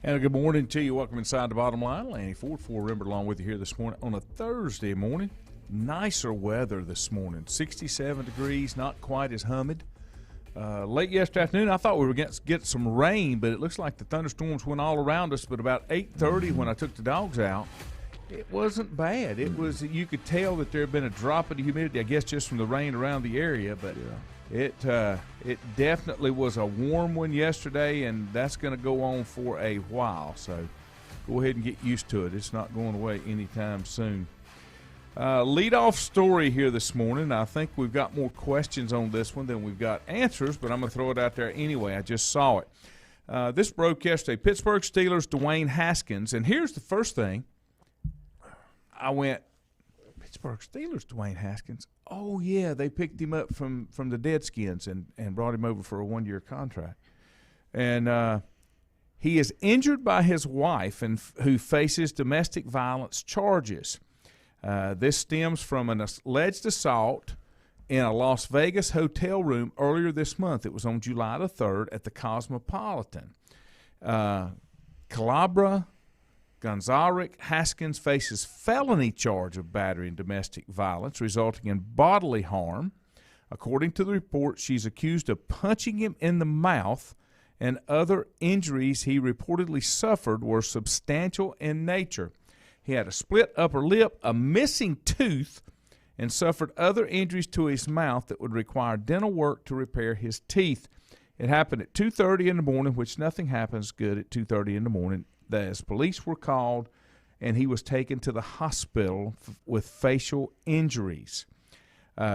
And a good morning to you. Welcome inside the Bottom Line. Lanny Ford, Remember, along with you here this morning on a Thursday morning. Nicer weather this morning. 67 degrees, not quite as humid. Late yesterday afternoon, I thought we were going to get some rain, but it looks like the thunderstorms went all around us. But about 8:30 when I took the dogs out, it wasn't bad. It was, you could tell that there had been a drop in the humidity, I guess just from the rain around the area, but it definitely was a warm one yesterday, and that's going to go on for a while. So go ahead and get used to it. It's not going away anytime soon. Lead-off story here this morning. I think we've got more questions on this one than we've got answers, but I'm going to throw it out there anyway. I just saw it. This broke yesterday. Pittsburgh Steelers Dwayne Haskins. And here's the first thing. I went, Pittsburgh Steelers Dwayne Haskins. Oh, yeah, they picked him up from the Deadskins and brought him over for a one-year contract. And he is injured by his wife who faces domestic violence charges. This stems from an alleged assault in a Las Vegas hotel room earlier this month. It was on July the 3rd at the Cosmopolitan. Calabra Gonzalez Haskins faces felony charge of battery and domestic violence resulting in bodily harm. According to the report, she's accused of punching him in the mouth, and other injuries he reportedly suffered were substantial in nature. He had a split upper lip, a missing tooth, and suffered other injuries to his mouth that would require dental work to repair his teeth. It happened at 2:30 in the morning, which nothing happens good at 2:30 in the morning. As police were called, and he was taken to the hospital with facial injuries.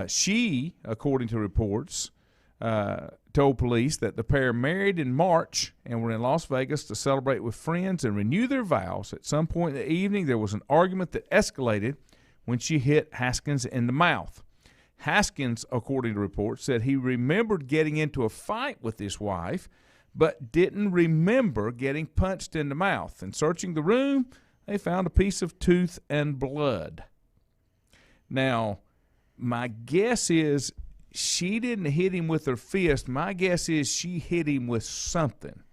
She, according to reports, told police that the pair married in March and were in Las Vegas to celebrate with friends and renew their vows. At some point in the evening, there was an argument that escalated when she hit Haskins in the mouth. Haskins, according to reports, said he remembered getting into a fight with his wife, but didn't remember getting punched in the mouth. And searching the room, they found a piece of tooth and blood. Now, my guess is she didn't hit him with her fist. My guess is she hit him with something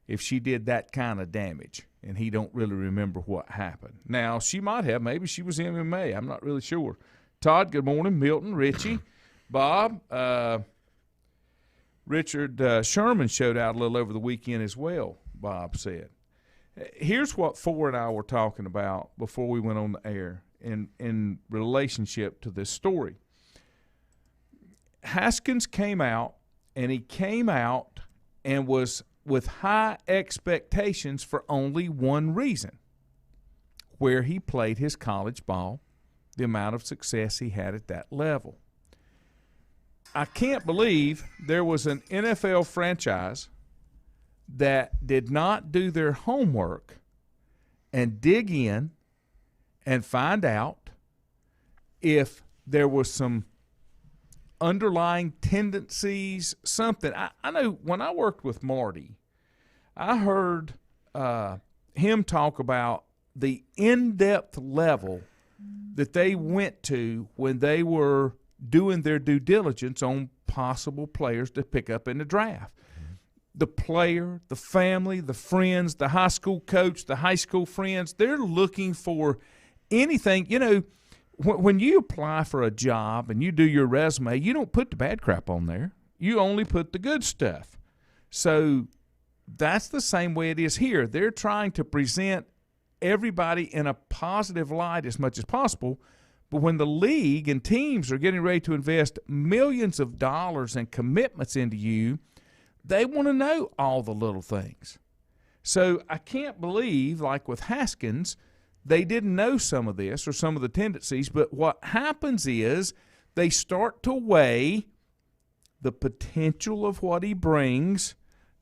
if she did that kind of damage, and he don't really remember what happened. Now, she might have. Maybe she was MMA. I'm not really sure. Todd, good morning. Milton, Richie, Bob, Richard Sherman showed out a little over the weekend as well, Bob said. Here's what Ford and I were talking about before we went on the air in relationship to this story. Haskins came out, and he came out and was with high expectations for only one reason: where he played his college ball, the amount of success he had at that level. I can't believe there was an NFL franchise that did not do their homework and dig in and find out if there was some underlying tendencies, something. I know when I worked with Marty, I heard him talk about the in-depth level that they went to when they were doing their due diligence on possible players to pick up in the draft. The player, the family, the friends, the high school coach, the high school friends, they're looking for anything. You know, when you apply for a job and you do your resume, you don't put the bad crap on there. You only put the good stuff. So that's the same way it is here. They're trying to present everybody in a positive light as much as possible. But when the league and teams are getting ready to invest millions of dollars and commitments into you, they want to know all the little things. So I can't believe, like with Haskins, they didn't know some of this or some of the tendencies. But what happens is they start to weigh the potential of what he brings.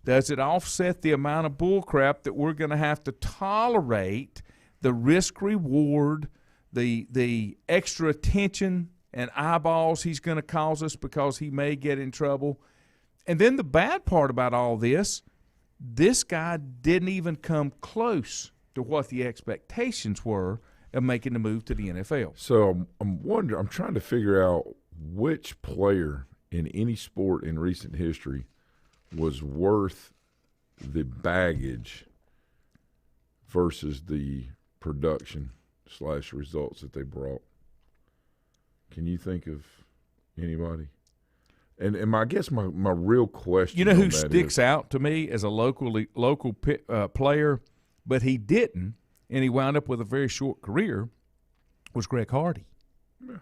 Does it offset the amount of bullcrap that we're going to have to tolerate, the risk-reward, the extra attention and eyeballs he's going to cause us because he may get in trouble? And then the bad part about all this guy didn't even come close to what the expectations were of making the move to the NFL. So I'm trying to figure out which player in any sport in recent history was worth the baggage versus the production / results that they brought? Can you think of anybody? And I guess my real question, you know who sticks out to me as a local player, but he didn't, and he wound up with a very short career, was Greg Hardy. Yeah,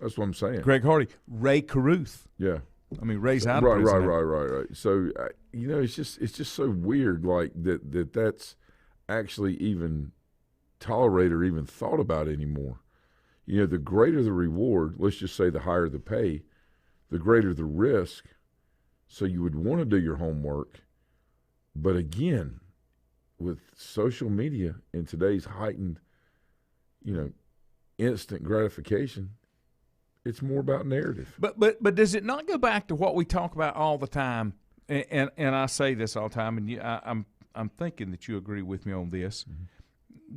that's what I'm saying. Greg Hardy, Ray Caruth. Yeah, I mean Ray's out of prison. Right. So it's just so weird, like that's actually even tolerated or even thought about anymore. You know, the greater the reward, let's just say the higher the pay, the greater the risk. So you would want to do your homework. But again, with social media and today's heightened, instant gratification, it's more about narrative. But does it not go back to what we talk about all the time? And I say this all the time, and I'm thinking that you agree with me on this. Mm-hmm.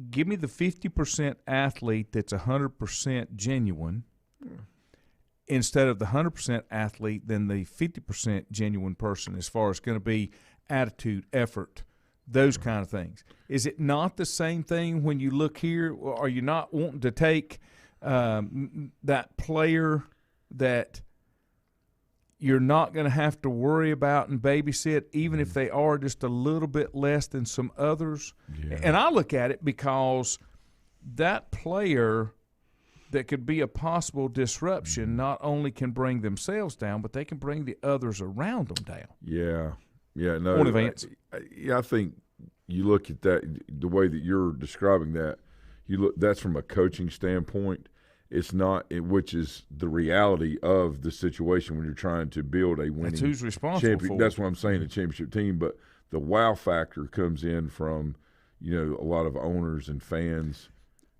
Give me the 50% athlete that's 100% genuine instead of the 100% athlete than the 50% genuine person as far as going to be attitude, effort, those kind of things. Is it not the same thing when you look here? Are you not wanting to take that player that you're not going to have to worry about and babysit, even if they are just a little bit less than some others? Yeah. And I look at it because that player that could be a possible disruption not only can bring themselves down, but they can bring the others around them down. Yeah. No. Point of Vance. I think you look at that the way that you're describing that. That's from a coaching standpoint. It's not, which is the reality of the situation when you're trying to build a winning. That's who's responsible for it. That's what I'm saying, a championship team. But the wow factor comes in from, a lot of owners and fans,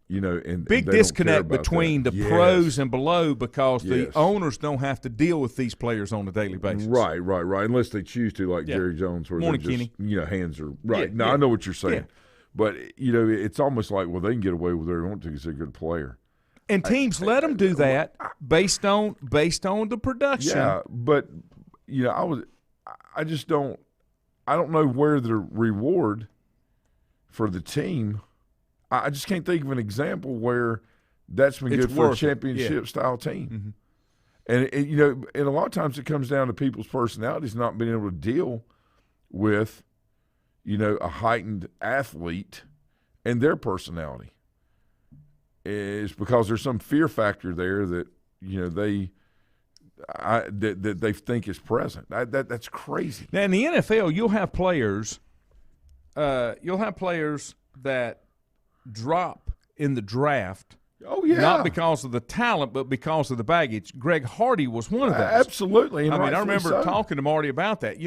and big disconnect between the pros and below because the owners don't have to deal with these players on a daily basis. Right. Unless they choose to, like Jerry Jones, where Morning, they're just, Kenny. Hands are right. I know what you're saying. Yeah. But, it's almost like, well, they can get away with whatever they want to because they're a good player. And teams let them do that based on the production. Yeah, but I just don't know where the reward for the team. I just can't think of an example where that's been good for a championship style team. Mm-hmm. And a lot of times it comes down to people's personalities not being able to deal with a heightened athlete and their personality. Is because there's some fear factor there that that they think is present. That's crazy. Now in the NFL, you'll have players that drop in the draft. Oh yeah, not because of the talent, but because of the baggage. Greg Hardy was one of those. Absolutely. I remember talking to Marty about that.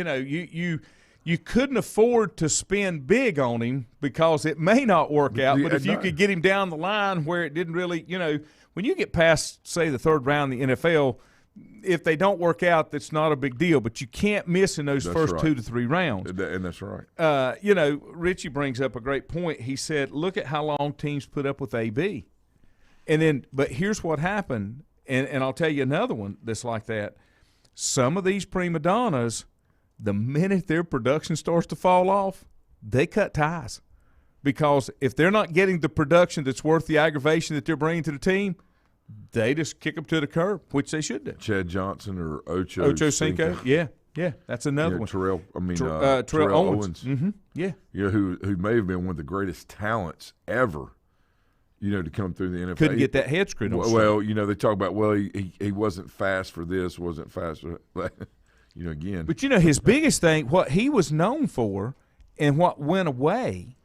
You couldn't afford to spend big on him because it may not work out. But if you could get him down the line where it didn't really, when you get past, say, the third round in the NFL, if they don't work out, that's not a big deal. But you can't miss in those first 2 to 3 rounds. And that's right. Richie brings up a great point. He said, look at how long teams put up with AB. But here's what happened, and I'll tell you another one that's like that. Some of these prima donnas, the minute their production starts to fall off, they cut ties. Because if they're not getting the production that's worth the aggravation that they're bringing to the team, they just kick them to the curb, which they should do. Chad Johnson or Ocho Cinco. Yeah, that's another one. Terrell Owens. Mm-hmm. Yeah. Who may have been one of the greatest talents ever, to come through the NFL. Couldn't get that head screwed on. Well, they talk about, he wasn't fast for this, wasn't fast for that. Again. But, his biggest thing, what he was known for and what went away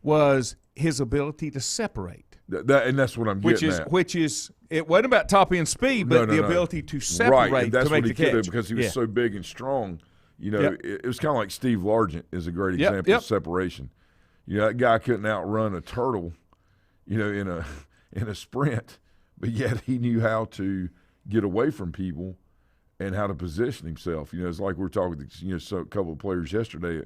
was his ability to separate. And that's what I'm getting at. Which is, it wasn't about top end speed, but the ability to separate right, and that's to make what the catch. Could do because he was so big and strong. It was kind of like Steve Largent is a great example of separation. That guy couldn't outrun a turtle, in a sprint, but yet he knew how to get away from people and how to position himself. It's like we were talking to a couple of players yesterday.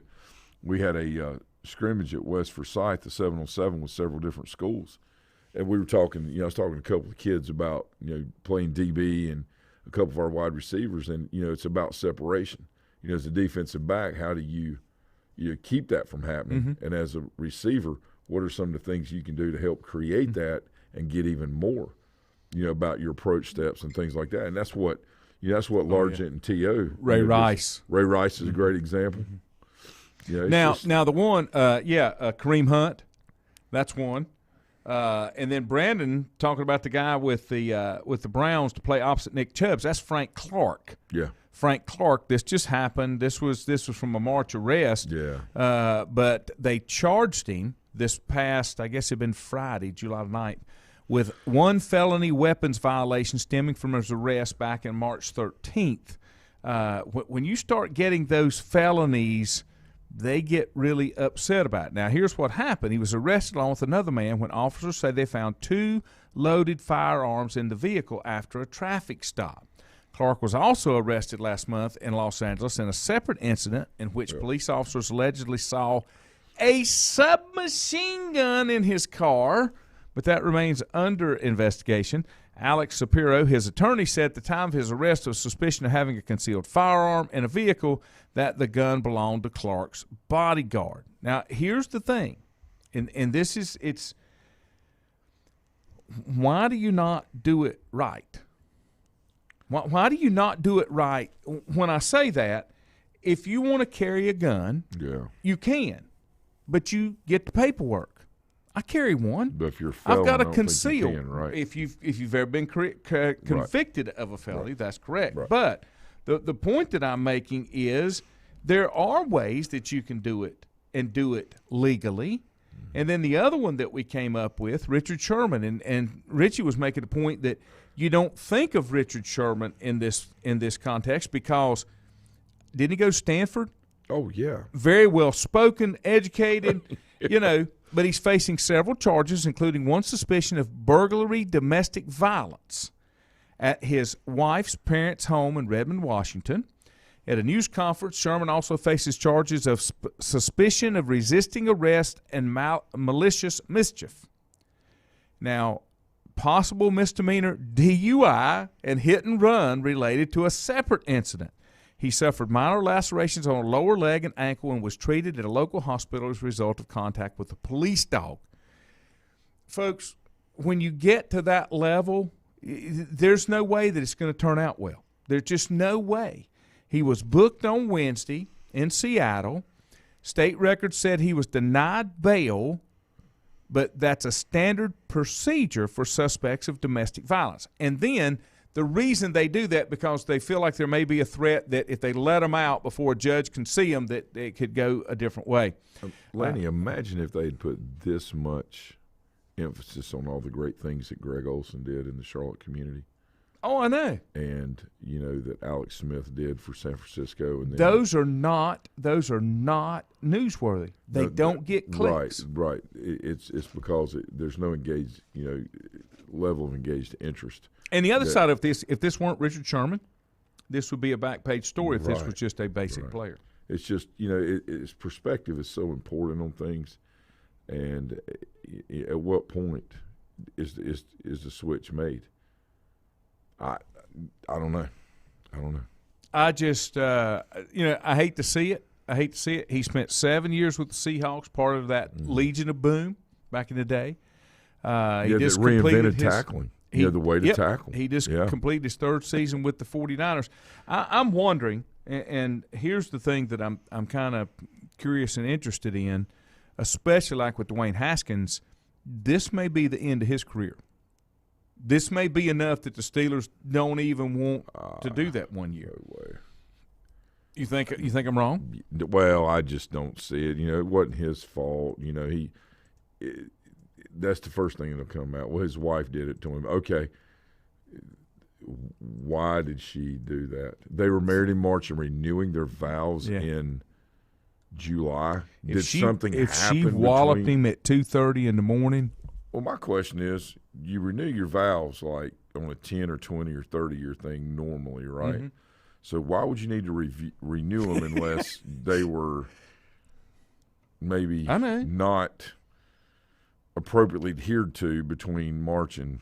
We had a scrimmage at West Forsyth, the 7-on-7 with several different schools. And we were talking, I was talking to a couple of kids about, playing DB and a couple of our wide receivers. And, it's about separation. As a defensive back, how do you keep that from happening? Mm-hmm. And as a receiver, what are some of the things you can do to help create that and get even more, about your approach steps and things like that. And that's what Largent and T.O. Ray Rice. Ray Rice is a great example. Now the one, Kareem Hunt, that's one. And then Brandon talking about the guy with the Browns to play opposite Nick Chubbs. That's Frank Clark. Yeah. Frank Clark. This just happened. This was from a March arrest. Yeah. But they charged him this past, I guess it had been Friday, July 9th, with one felony weapons violation stemming from his arrest back in March 13th. When you start getting those felonies, they get really upset about it. Now, here's what happened. He was arrested along with another man when officers say they found 2 loaded firearms in the vehicle after a traffic stop. Clark was also arrested last month in Los Angeles in a separate incident in which police officers allegedly saw a submachine gun in his car, but that remains under investigation. Alex Shapiro, his attorney, said at the time of his arrest was suspicion of having a concealed firearm in a vehicle that the gun belonged to Clark's bodyguard. Now, here's the thing, and this is why do you not do it right? Why do you not do it right? When I say that, if you want to carry a gun, you can, but you get the paperwork. I carry one. But if you're a felon, I've got I a don't conceal. think you can, right? If you've ever been convicted of a felony, that's correct. Right. But the point that I'm making is there are ways that you can do it and do it legally. And then the other one that we came up with, Richard Sherman, and Richie was making a point that you don't think of Richard Sherman in this context because didn't he go to Stanford? Oh, yeah. Very well spoken, educated, but he's facing several charges, including one suspicion of burglary domestic violence at his wife's parents' home in Redmond, Washington. At a news conference, Sherman also faces charges of suspicion of resisting arrest and malicious mischief. Now, possible misdemeanor DUI and hit and run related to a separate incident. He suffered minor lacerations on a lower leg and ankle and was treated at a local hospital as a result of contact with a police dog. Folks, when you get to that level, there's no way that it's going to turn out well. There's just no way. He was booked on Wednesday in Seattle. State records said he was denied bail, but that's a standard procedure for suspects of domestic violence. And then the reason they do that because they feel like there may be a threat that if they let them out before a judge can see them, that it could go a different way. Lanny, imagine if they'd put this much emphasis on all the great things that Greg Olson did in the Charlotte community. Oh, I know. And, that Alex Smith did for San Francisco. And then those are not newsworthy. They don't get clicks. Right. It's because there's no engaged, level of engaged interest. And the other side of this, if this weren't Richard Sherman, this would be a back page story if this was just a basic player. It's just, its perspective is so important on things. And at what point is the switch made? I don't know. I just, I hate to see it. He spent 7 years with the Seahawks, part of that Legion of Boom back in the day. He just reinvented tackling. He had the way to tackle. He just completed his 3rd season with the 49ers. I'm wondering, and here's the thing that I'm kind of curious and interested in, especially like with Dwayne Haskins, this may be the end of his career. This may be enough that the Steelers don't even want to do that 1 year. No way. You think I'm wrong? Well, I just don't see it. It wasn't his fault. That's the first thing that'll come out. Well, his wife did it to him. Okay. Why did she do that? They were married in March and renewing their vows in July. Did something happen? If she walloped him at 2:30 in the morning. Well, my question is, you renew your vows like on a 10 or 20 or 30-year thing normally, right? Mm-hmm. So why would you need to renew them unless they were maybe not appropriately adhered to between March and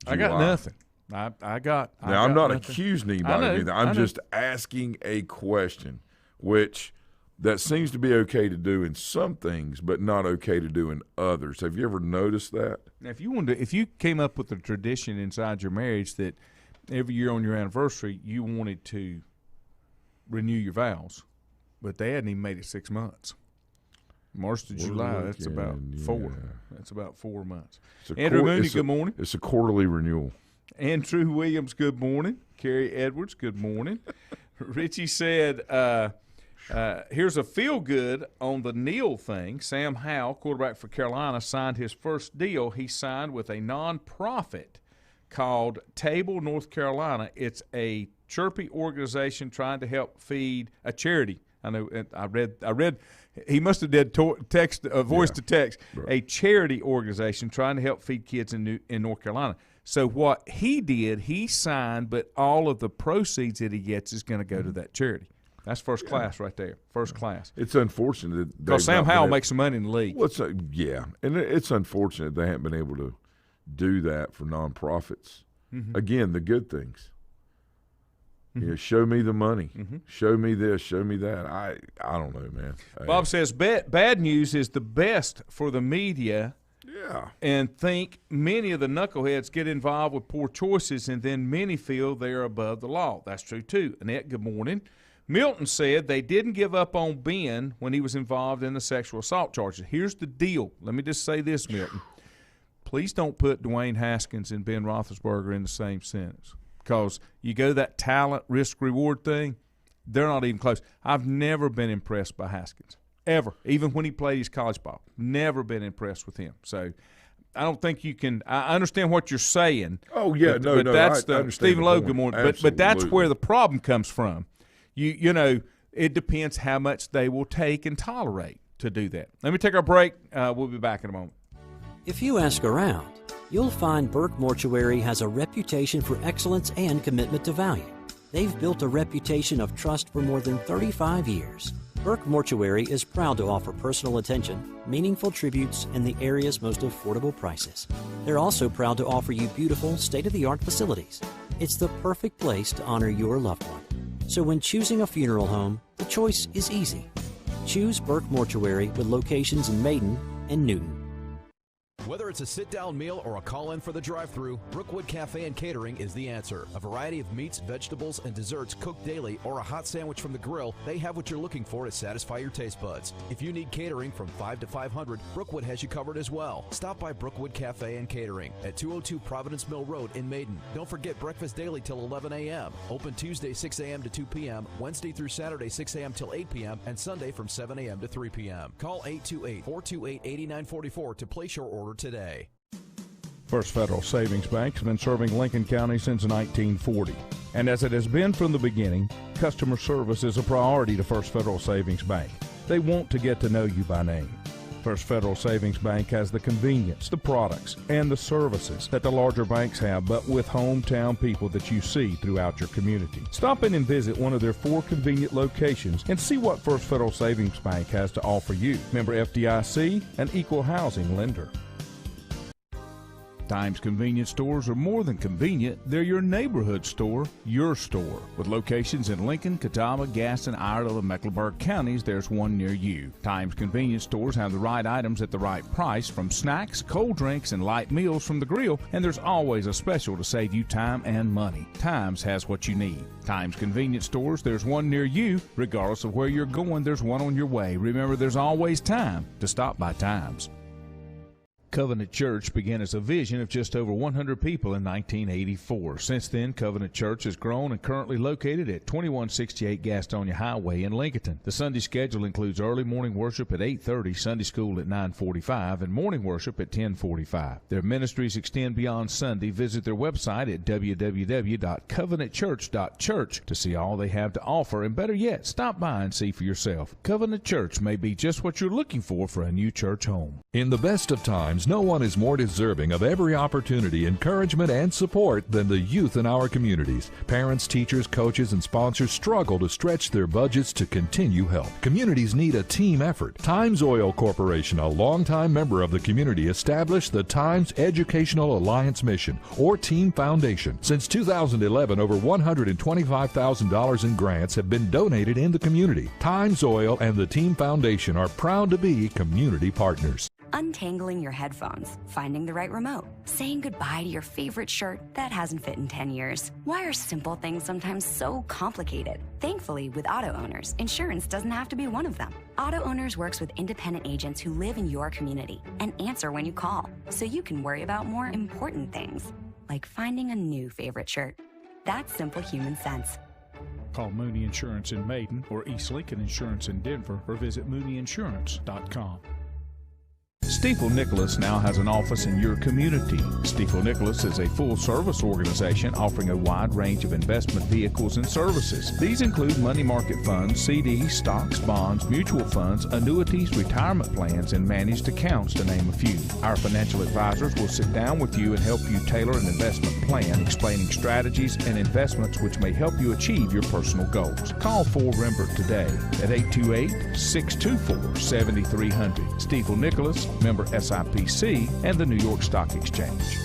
July? I got nothing. I'm not accusing anybody of anything. I'm just asking a question, which that seems to be okay to do in some things, but not okay to do in others. Have you ever noticed that? Now, if you came up with a tradition inside your marriage that every year on your anniversary you wanted to renew your vows, but they hadn't even made it 6 months. March to July, that's about 4. That's about 4 months. Andrew Mooney, good morning. It's a quarterly renewal. Andrew Williams, good morning. Kerry Edwards, good morning. Richie said, here's a feel-good on the Neal thing. Sam Howell, quarterback for Carolina, signed his first deal. He signed with a nonprofit called Table North Carolina. It's a chirpy organization trying to help feed a charity. I know. I read. He must have did text, voice to text. Right. A charity organization trying to help feed kids in North Carolina. So what he did, he signed, but all of the proceeds that he gets is going to go to that charity. That's first class right there. First class. It's unfortunate because Sam Howell makes some money in the league. And it's unfortunate they haven't been able to do that for nonprofits. Mm-hmm. Again, the good things. Mm-hmm. Show me the money. Mm-hmm. Show me this. Show me that. I don't know, man. Bob says bad news is the best for the media. Yeah. And think many of the knuckleheads get involved with poor choices, and then many feel they are above the law. That's true too. Annette, good morning. Milton said they didn't give up on Ben when he was involved in the sexual assault charges. Here's the deal. Let me just say this, Milton. Please don't put Dwayne Haskins and Ben Roethlisberger in the same sentence. Because you go that talent risk-reward thing, they're not even close. I've never been impressed by Haskins, ever, even when he played his college ball. Never been impressed with him. So I don't think you can – I understand what you're saying. Oh, yeah, but that's I understand Stephen Lowe, good morning. But that's where the problem comes from. You know, it depends how much they will take and tolerate to do that. Let me take our break. We'll be back in a moment. If you ask around, you'll find Burke Mortuary has a reputation for excellence and commitment to value. They've built a reputation of trust for more than 35 years. Burke Mortuary is proud to offer personal attention, meaningful tributes, and the area's most affordable prices. They're also proud to offer you beautiful, state-of-the-art facilities. It's the perfect place to honor your loved one. So when choosing a funeral home, the choice is easy. Choose Burke Mortuary with locations in Maiden and Newton. Whether it's a sit-down meal or a call-in for the drive-thru, Brookwood Cafe and Catering is the answer. A variety of meats, vegetables, and desserts cooked daily, or a hot sandwich from the grill, they have what you're looking for to satisfy your taste buds. If you need catering from 5 to 500, Brookwood has you covered as well. Stop by Brookwood Cafe and Catering at 202 Providence Mill Road in Maiden. Don't forget breakfast daily till 11 a.m. Open Tuesday 6 a.m. to 2 p.m., Wednesday through Saturday 6 a.m. till 8 p.m., and Sunday from 7 a.m. to 3 p.m. Call 828-428-8944 to place your order today. First Federal Savings Bank has been serving Lincoln County since 1940. And as it has been from the beginning, customer service is a priority to First Federal Savings Bank. They want to get to know you by name. First Federal Savings Bank has the convenience, the products, and the services that the larger banks have, but with hometown people that you see throughout your community. Stop in and visit one of their 4 convenient locations and see what First Federal Savings Bank has to offer you. Member FDIC, an equal housing lender. Times convenience stores are more than convenient. They're your neighborhood store, your store. With locations in Lincoln, Catawba, Gaston, Iredell, and Mecklenburg counties, there's one near you. Times convenience stores have the right items at the right price, from snacks, cold drinks, and light meals from the grill, and there's always a special to save you time and money. Times has what you need. Times convenience stores, there's one near you. Regardless of where you're going, there's one on your way. Remember, there's always time to stop by Times. Covenant Church began as a vision of just over 100 people in 1984. Since then, Covenant Church has grown and currently located at 2168 Gastonia Highway in Lincoln. The Sunday schedule includes early morning worship at 8:30, Sunday school at 9:45, and morning worship at 10:45. Their ministries extend beyond Sunday. Visit their website at www.covenantchurch.church to see all they have to offer, and better yet, stop by and see for yourself. Covenant Church may be just what you're looking for a new church home. In the best of times, times, no one is more deserving of every opportunity, encouragement, and support than the youth in our communities. Parents, teachers, coaches, and sponsors struggle to stretch their budgets to continue help. Communities need a team effort. Times Oil Corporation, a longtime member of the community, established the Times Educational Alliance Mission, or Team Foundation. Since 2011, over $125,000 in grants have been donated in the community. Times Oil and the Team Foundation are proud to be community partners. Untangling your headphones, finding the right remote, saying goodbye to your favorite shirt that hasn't fit in 10 years. Why are simple things sometimes so complicated? Thankfully, with Auto Owners, insurance doesn't have to be one of them. Auto Owners works with independent agents who live in your community and answer when you call, so you can worry about more important things, like finding a new favorite shirt. That's simple human sense. Call Mooney Insurance in Maiden or East Lincoln Insurance in Denver, or visit mooneyinsurance.com. Stifel Nicholas now has an office in your community. Stifel Nicholas is a full-service organization offering a wide range of investment vehicles and services. These include money market funds, CDs, stocks, bonds, mutual funds, annuities, retirement plans, and managed accounts, to name a few. Our financial advisors will sit down with you and help you tailor an investment plan, explaining strategies and investments which may help you achieve your personal goals. Call 4Rembert today at 828-624-7300. Stifel Nicholas, member SIPC, and the New York Stock Exchange.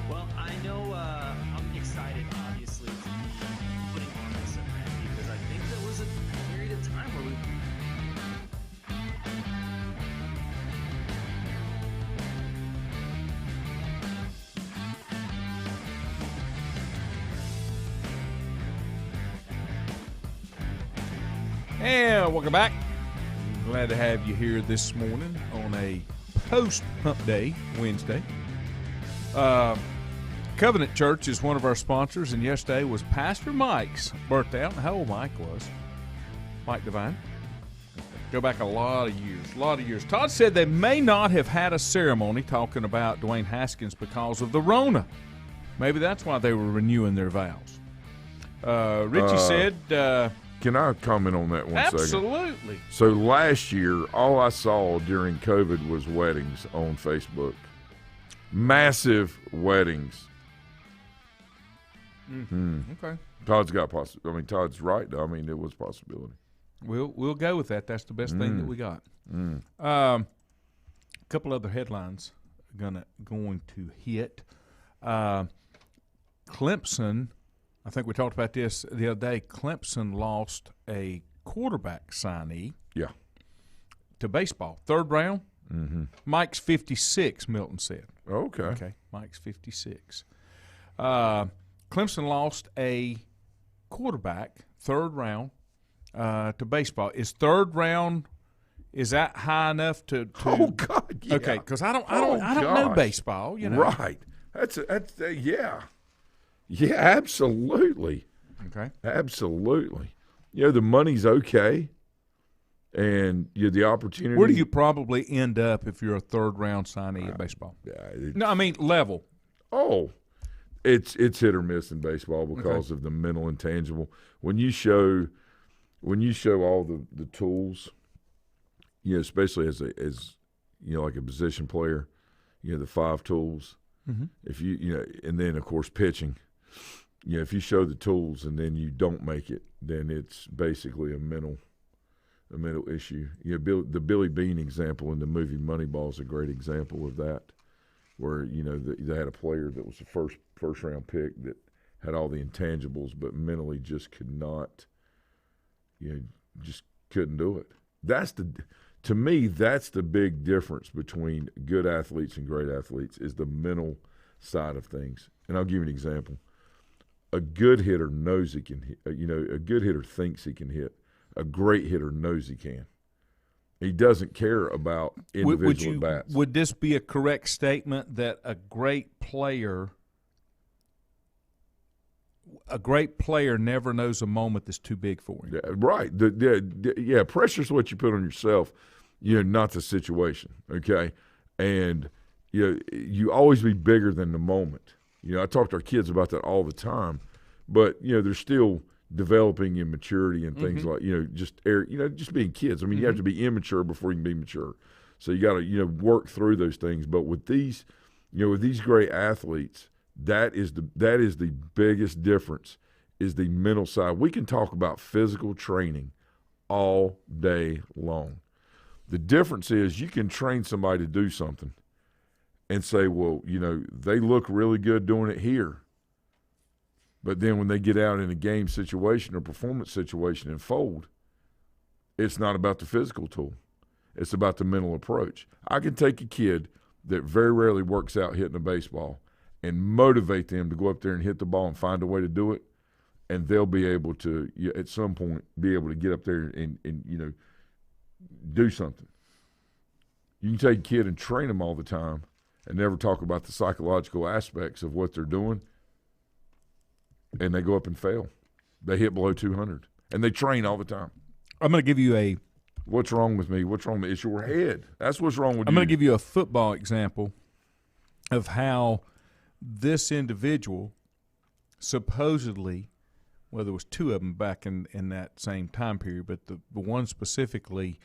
Well, I know I'm excited, obviously, to be putting on this event, because I think there was a period of time where we... And welcome back. Glad to have you here this morning on a post-hump day, Wednesday. Covenant Church is one of our sponsors, and yesterday was Pastor Mike's birthday. I don't know how old Mike was. Mike Devine. Go back a lot of years. Todd said they may not have had a ceremony talking about Dwayne Haskins because of the Rona. Maybe that's why they were renewing their vows. Richie said... Can I comment on that one second? Absolutely. So last year, all I saw during COVID was weddings on Facebook. Massive weddings. Okay. Todd's got Todd's right, though. I mean, it was a possibility. We'll go with that. That's the best thing that we got. A couple other headlines going to hit. Clemson, I think we talked about this the other day. Clemson lost a quarterback signee. Yeah. To baseball. Third round. Mm-hmm. Mike's 56, Milton said. Okay. Mike's 56. Clemson lost a quarterback, third round, to baseball. Is third round, is that high enough to Oh God, yeah. Okay, because I don't know baseball, you know. Right. That's yeah. Yeah, absolutely. Okay. Absolutely. The money's okay. And the opportunity. Where do you probably end up if you're a third round signee at baseball? No, I mean level. Oh, it's hit or miss in baseball because of the mental intangible. When you show all the tools, especially as like a position player, the 5 tools. Mm-hmm. If and then of course pitching. If you show the tools and then you don't make it, then it's basically a mental issue. The Billy Beane example in the movie Moneyball is a great example of that, where they had a player that was a first round pick that had all the intangibles, but mentally just could not, just couldn't do it. To me, that's the big difference between good athletes and great athletes, is the mental side of things. And I'll give you an example. A good hitter knows he can hit. A good hitter thinks he can hit. A great hitter knows he can. He doesn't care about individual bats. Would this be a correct statement that a great player never knows a moment that's too big for him? Yeah, right. Pressure's what you put on yourself, not the situation, okay? And, you always be bigger than the moment. I talk to our kids about that all the time. But, there's still developing in maturity and things like, just being kids. I mean, you have to be immature before you can be mature. So you got to, work through those things. But with these, with these great athletes, that is the biggest difference, is the mental side. We can talk about physical training all day long. The difference is you can train somebody to do something and say, well, they look really good doing it here. But then when they get out in a game situation or performance situation and fold, it's not about the physical tool. It's about the mental approach. I can take a kid that very rarely works out hitting a baseball and motivate them to go up there and hit the ball and find a way to do it, and they'll be able to, at some point, be able to get up there and do something. You can take a kid and train them all the time and never talk about the psychological aspects of what they're doing, and they go up and fail. They hit below 200, and they train all the time. I'm going to give you what's wrong with me? What's wrong with me? It's your head. That's what's wrong with you. I'm going to give you a football example of how this individual supposedly, well, there was two of them back in that same time period, but the one specifically,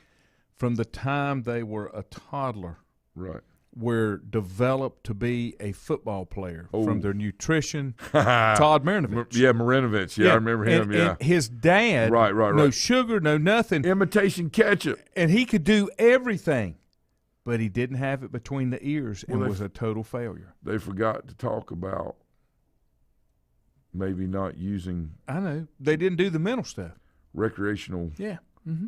from the time they were a toddler, right, were developed to be a football player from their nutrition. Todd Marinovich. Yeah, Marinovich. Yeah, I remember him. And his dad, right. No sugar, no nothing. Imitation ketchup. And he could do everything, but he didn't have it between the ears and was a total failure. They forgot to talk about maybe not using. I know. They didn't do the mental stuff. Recreational. Yeah.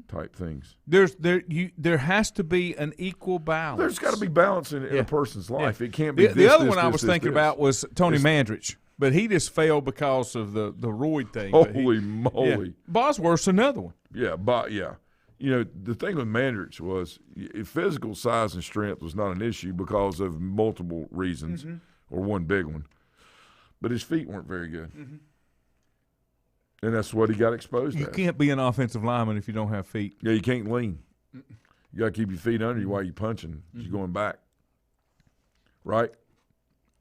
Type things. There has to be an equal balance. There's got to be balance in a person's life. It can't be. The other one I was thinking about was Tony Mandrich, but he just failed because of the roid thing. Holy moly! Yeah. Bosworth's another one. Yeah, the thing with Mandrich was physical size and strength was not an issue because of multiple reasons, or one big one, but his feet weren't very good. And that's what he got exposed to. You can't be an offensive lineman if you don't have feet. Yeah, you can't lean. You got to keep your feet under you while you're punching. You're going back. Right?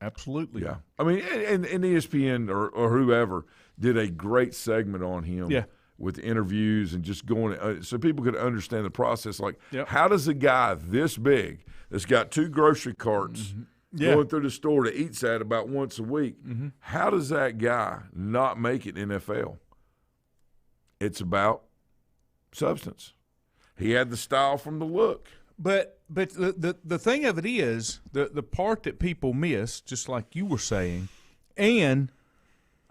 Absolutely. Yeah. I mean, and ESPN or whoever did a great segment on him with interviews and just going so people could understand the process. Like, how does a guy this big that's got 2 grocery carts going through the store to eat at about once a week, how does that guy not make it in NFL? It's about substance. He had the style from the look. But the thing of it is, the part that people miss, just like you were saying, and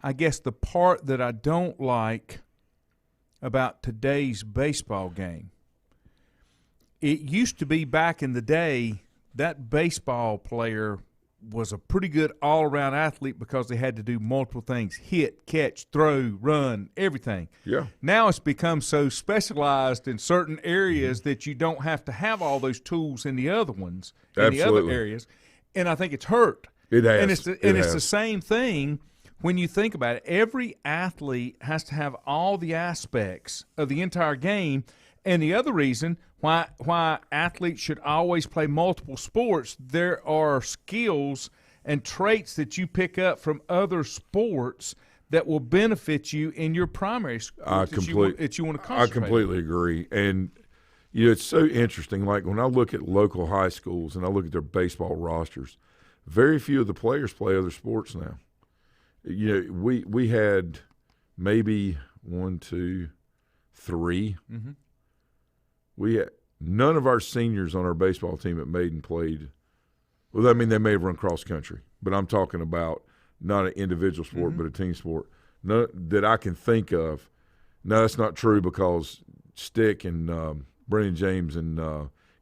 I guess the part that I don't like about today's baseball game, it used to be back in the day that baseball player was a pretty good all-around athlete because they had to do multiple things: hit, catch, throw, run, everything. Yeah. Now it's become so specialized in certain areas that you don't have to have all those tools in the other ones, in the other areas. And I think it's hurt. It has. And it's the same thing when you think about it. Every athlete has to have all the aspects of the entire game. And the other reason why athletes should always play multiple sports, there are skills and traits that you pick up from other sports that will benefit you in your primary sport that you want to concentrate. I completely agree. And, it's so interesting. Like when I look at local high schools and I look at their baseball rosters, very few of the players play other sports now. We had maybe 1, 2, 3. We had none of our seniors on our baseball team at Maiden played. Well, I mean, they may have run cross country, but I'm talking about not an individual sport, but a team sport. No, that I can think of. No, that's not true because Stick and Brennan James and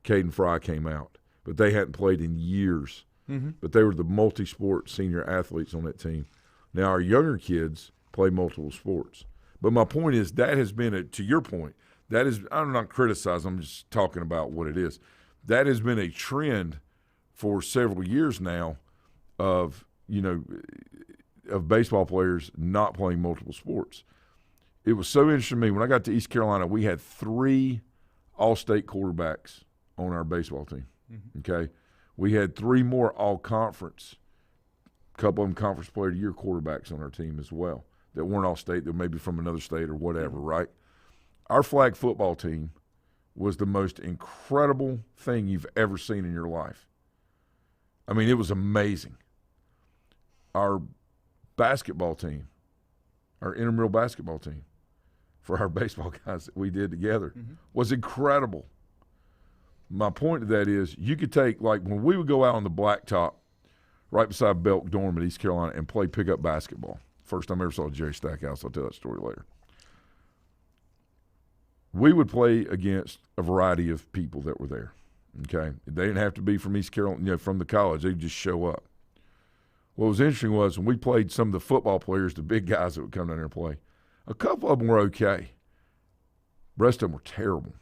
Caden Fry came out, but they hadn't played in years. But they were the multi-sport senior athletes on that team. Now, our younger kids play multiple sports. But my point is that has been, to your point, that is, I'm not criticizing, I'm just talking about what it is. That has been a trend for several years now of baseball players not playing multiple sports. It was so interesting to me. When I got to East Carolina, we had 3 all-state quarterbacks on our baseball team, okay? We had 3 more all-conference, a couple of them conference player of the year quarterbacks on our team as well. that weren't all state, that maybe from another state or whatever, right? Our flag football team was the most incredible thing you've ever seen in your life. I mean, it was amazing. Our basketball team, our intramural basketball team, for our baseball guys that we did together, was incredible. My point to that is, you could take, like, when we would go out on the blacktop right beside Belk Dorm in East Carolina and play pickup basketball. First time I ever saw Jerry Stackhouse. I'll tell that story later. We would play against a variety of people that were there, okay? They didn't have to be from East Carolina, from the college. They'd just show up. What was interesting was when we played some of the football players, the big guys that would come down there and play, a couple of them were okay. The rest of them were terrible,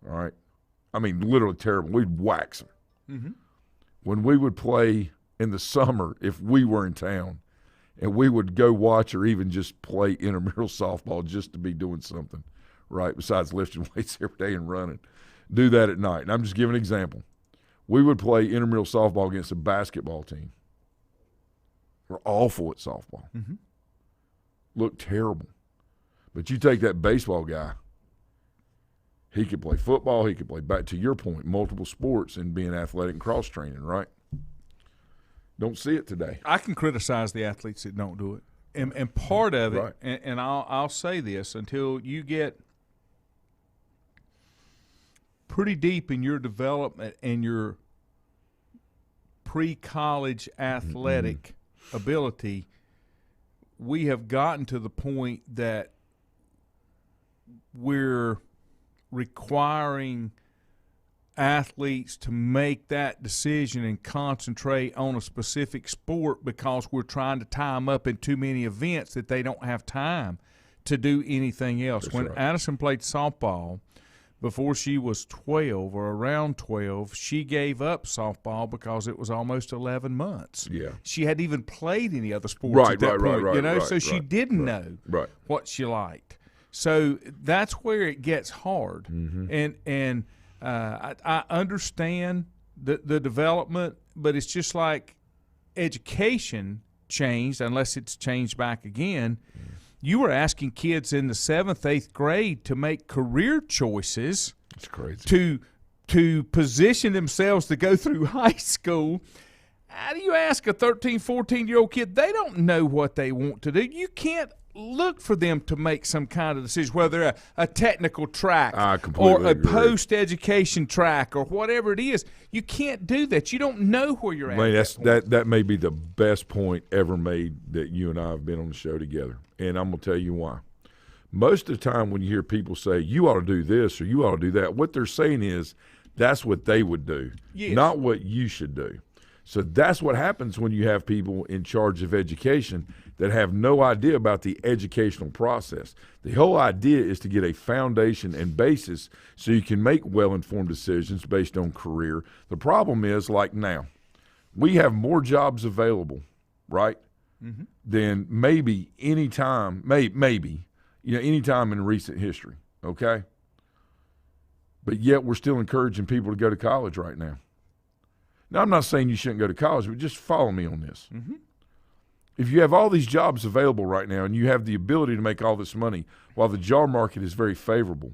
all right? I mean, literally terrible. We'd wax them. Mm-hmm. When we would play in the summer, if we were in town, and we would go watch or even just play intramural softball just to be doing something, right, besides lifting weights every day and running, do that at night. And I'm just giving an example. We would play intramural softball against a basketball team. We're awful at softball. Mm-hmm. Looked terrible. But you take that baseball guy, he could play football, he could play, back to your point, multiple sports and being athletic and cross-training, right? Don't see it today. I can criticize the athletes that don't do it. And part of it, right. and I'll say this, until you get pretty deep in your development and your pre-college athletic ability, we have gotten to the point that we're requiring athletes to make that decision and concentrate on a specific sport because we're trying to tie them up in too many events that they don't have time to do anything else. That's when right. Addison played softball before she was 12 or around 12, she gave up softball because it was almost 11 months. Yeah. She hadn't even played any other sports at that point, you know, so she didn't know what she liked. So that's where it gets hard. Mm-hmm. And I understand the development, but it's just like education changed, unless it's changed back again. You were asking kids in the 7th, 8th grade to make career choices. That's crazy. To position themselves to go through high school. How do you ask a 13, 14-year-old kid? They don't know what they want to do. You can't look for them to make some kind of decision, whether a technical track or a post-education track or whatever it is. You can't do that. You don't know where you're at. That may be the best point ever made that you and I have been on the show together, and I'm going to tell you why. Most of the time when you hear people say, you ought to do this or you ought to do that, what they're saying is that's what they would do, not what you should do. So that's what happens when you have people in charge of education that have no idea about the educational process. The whole idea is to get a foundation and basis so you can make well-informed decisions based on career. The problem is, like now, we have more jobs available, right, than maybe any time, any time in recent history, okay? But yet we're still encouraging people to go to college right now. Now, I'm not saying you shouldn't go to college, but just follow me on this. Mm-hmm. If you have all these jobs available right now and you have the ability to make all this money while the job market is very favorable,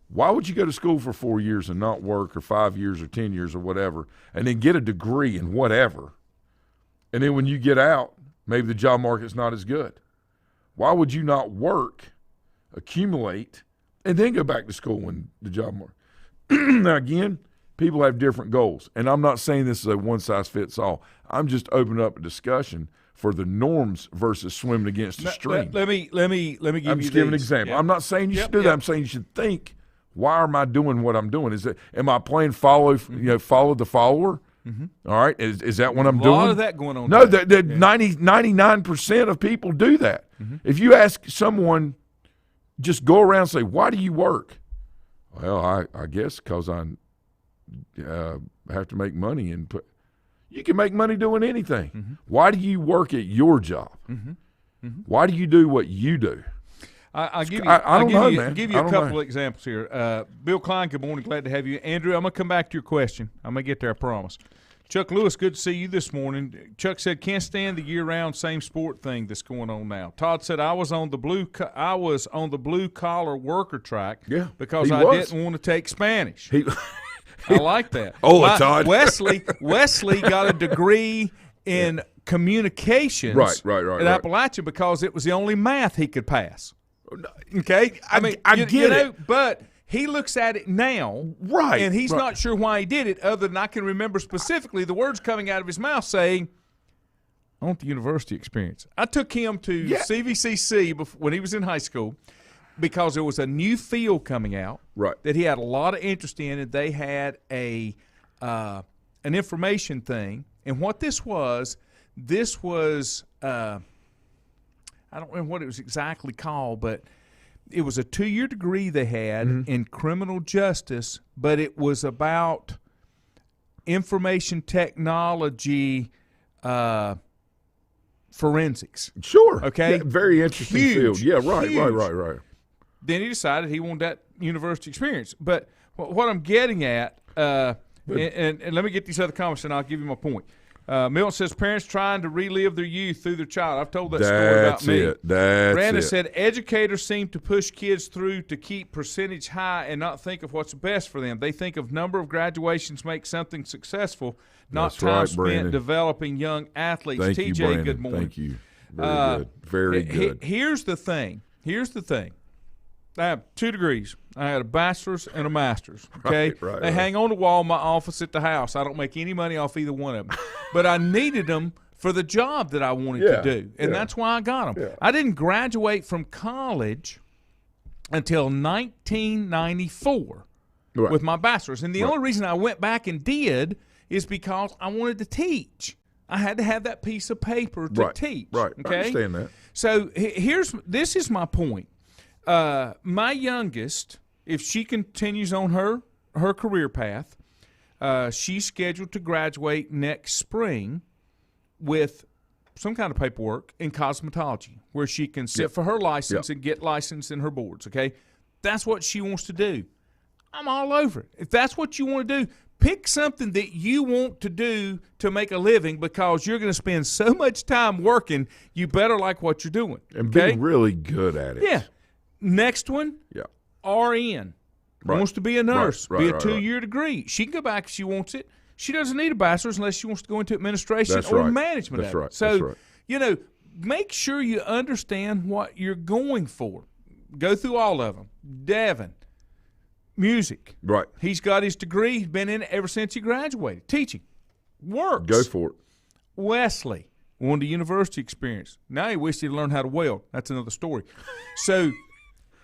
why would you go to school for 4 years and not work, or 5 years or 10 years or whatever, and then get a degree in whatever? And then when you get out, maybe the job market's not as good. Why would you not work, accumulate, and then go back to school when the job market? Now, again, people have different goals, and I'm not saying this is a one-size-fits-all. I'm just opening up a discussion for the norms versus swimming against the stream. Let me give you. I'm just giving an example. Yeah. I'm not saying you should do that. I'm saying you should think, why am I doing what I'm doing? Am I playing follow the follower? Mm-hmm. All right, is that what I'm doing? A lot of that going on. No, 99% of people do that. Mm-hmm. If you ask someone, just go around and say, why do you work? Well, I guess because I have to make money and put. You can make money doing anything. Mm-hmm. Why do you work at your job? Mm-hmm. Mm-hmm. Why do you do what you do? I'll give you. I don't know, man. Give you I a don't couple know. of examples here. Bill Klein, good morning. Glad to have you. Andrew, I'm going to come back to your question. I'm going to get there, I promise. Chuck Lewis, good to see you this morning. Chuck said, can't stand the year-round same sport thing that's going on now. Todd said, I was on the blue collar worker track because I didn't want to take Spanish. I like that. Todd. Wesley got a degree in communications at Appalachia because it was the only math he could pass. Okay? I get it. But he looks at it now, and he's not sure why he did it, other than I can remember specifically the words coming out of his mouth saying, I want the university experience. I took him to CVCC when he was in high school because there was a new field coming out that he had a lot of interest in, and they had an information thing. And what this was I don't remember what it was exactly called, but it was a 2-year degree they had in criminal justice, but it was about information technology forensics. Sure. Okay. Yeah, very interesting field. Yeah, right. Then he decided he wanted that university experience. But what I'm getting at, and let me get these other comments and I'll give you my point. Milton says parents trying to relive their youth through their child. I've told that story about me. Brandon said educators seem to push kids through to keep percentage high and not think of what's best for them. They think of number of graduations make something successful, not time spent developing young athletes. Thank you, Brandon. Good morning. Thank you. Very good. Very good. Here's the thing. I have 2 degrees. I had a bachelor's and a master's. Okay, they hang on the wall in my office at the house. I don't make any money off either one of them, but I needed them for the job that I wanted to do, and that's why I got them. I didn't graduate from college until 1994 with my bachelor's, and the only reason I went back and did is because I wanted to teach. I had to have that piece of paper to teach. Right. Okay? I understand that. So this is my point. My youngest, if she continues on her career path, she's scheduled to graduate next spring with some kind of paperwork in cosmetology where she can sit for her license and get licensed in her boards, okay? That's what she wants to do. I'm all over it. If that's what you want to do, pick something that you want to do to make a living because you're going to spend so much time working, you better like what you're doing. And be really good at it. Yeah. Next one, RN. Wants to be a nurse, be a 2-year degree. She can go back if she wants it. She doesn't need a bachelor's unless she wants to go into administration or management. That's right. So, make sure you understand what you're going for. Go through all of them. Devin, music. Right. He's got his degree. He's been in it ever since he graduated. Teaching. Works. Go for it. Wesley wanted a university experience. Now he wished he'd learned how to weld. That's another story. So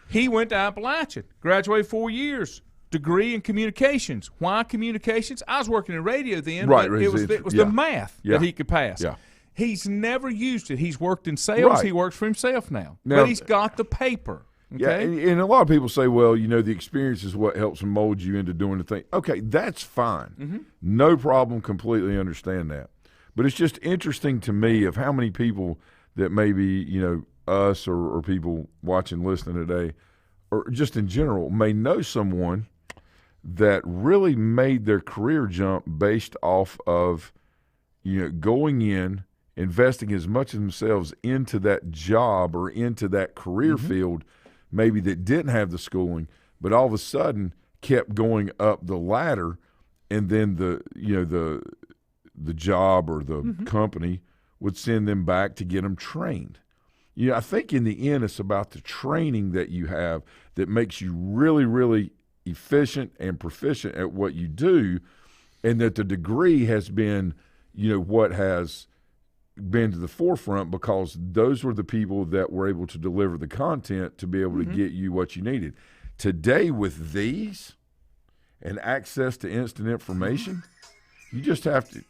he went to Appalachian, graduated 4 years, degree in communications. Why communications? I was working in radio then, but it was the math that he could pass. Yeah. He's never used it. He's worked in sales. He works for himself now. But he's got the paper. Okay? Yeah, and a lot of people say, well, the experience is what helps mold you into doing the thing. Okay, that's fine. Mm-hmm. No problem, completely understand that. But it's just interesting to me of how many people that maybe, us or people watching, listening today, or just in general, may know someone that really made their career jump based off of, going in, investing as much of themselves into that job or into that career field, maybe that didn't have the schooling, but all of a sudden kept going up the ladder, and then the job or the company would send them back to get them trained. I think in the end it's about the training that you have that makes you really, really efficient and proficient at what you do, and that the degree has been, what has been to the forefront because those were the people that were able to deliver the content to be able to get you what you needed. Today with these and access to instant information, you just have to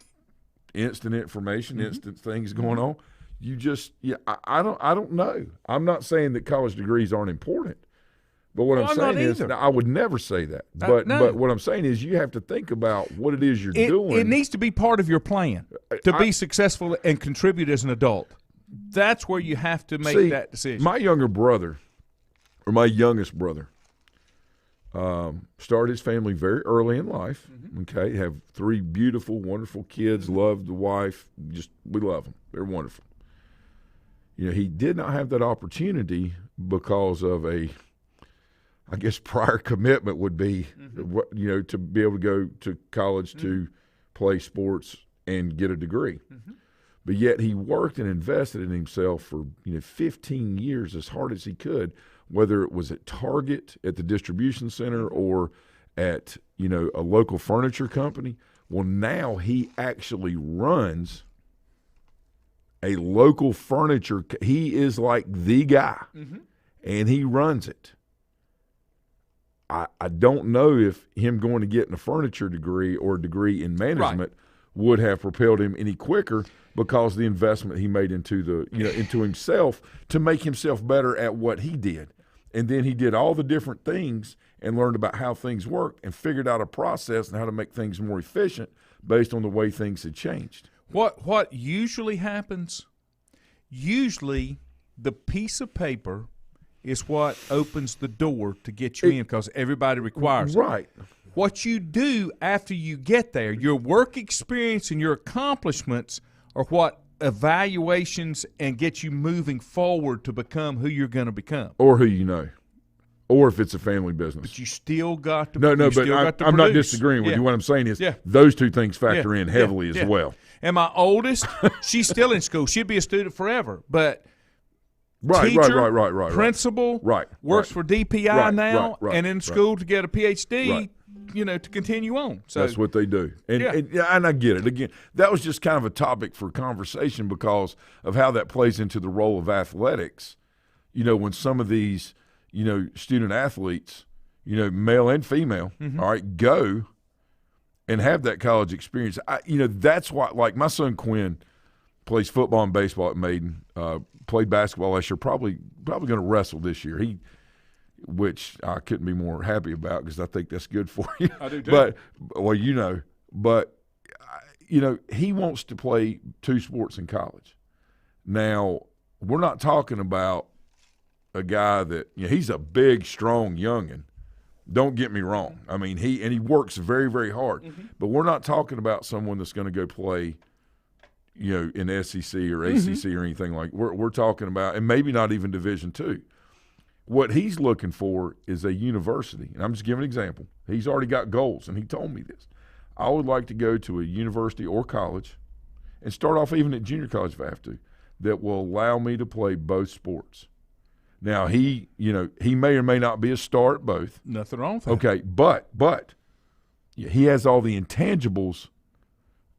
instant information, instant things going on. You just, I don't know. I'm not saying that college degrees aren't important, but what I'm saying is, I would never say that. But what I'm saying is, you have to think about what it is you're doing. It needs to be part of your plan to be successful and contribute as an adult. That's where you have to make that decision. My younger brother or my youngest brother, started his family very early in life. Okay, have 3 beautiful, wonderful kids. Love the wife. We love them. They're wonderful. He did not have that opportunity because of prior commitment would be, to be able to go to college to play sports and get a degree. But yet he worked and invested in himself for 15 years as hard as he could, whether it was at Target, at the distribution center, or at a local furniture company. Well, now he actually runs a local furniture. He is like the guy, and he runs it. I don't know if him going to getting a furniture degree or a degree in management would have propelled him any quicker, because of the investment he made into into himself to make himself better at what he did. And then he did all the different things and learned about how things work and figured out a process and how to make things more efficient based on the way things had changed. What usually happens? Usually the piece of paper is what opens the door to get you in, because everybody requires it. Right. What you do after you get there, your work experience and your accomplishments are what evaluations and get you moving forward to become who you're going to become. Or who you know. Or if it's a family business. But you still got to I'm not disagreeing with you. What I'm saying is those two things factor in heavily as well. And my oldest, she's still in school. She'd be a student forever. But right, principal, works for DPI now, and in school to get a PhD, to continue on. So that's what they do. And I get it. Again, that was just kind of a topic for conversation because of how that plays into the role of athletics. When some of these, student athletes, male and female, all right, go and have that college experience. That's why, like my son Quinn plays football and baseball at Maiden, played basketball last year, probably going to wrestle this year. Which I couldn't be more happy about because I think that's good for you. I do too. But he wants to play 2 sports in college. Now, we're not talking about a guy that he's a big, strong youngin'. Don't get me wrong. I mean, he works very, very hard. But we're not talking about someone that's going to go play, in SEC or ACC or anything like. We're talking about, and maybe not even Division II. What he's looking for is a university. And I'm just giving an example. He's already got goals, and he told me this. I would like to go to a university or college and start off even at junior college if I have to, that will allow me to play both sports. Now, he may or may not be a star at both. Nothing wrong with that. Okay, but he has all the intangibles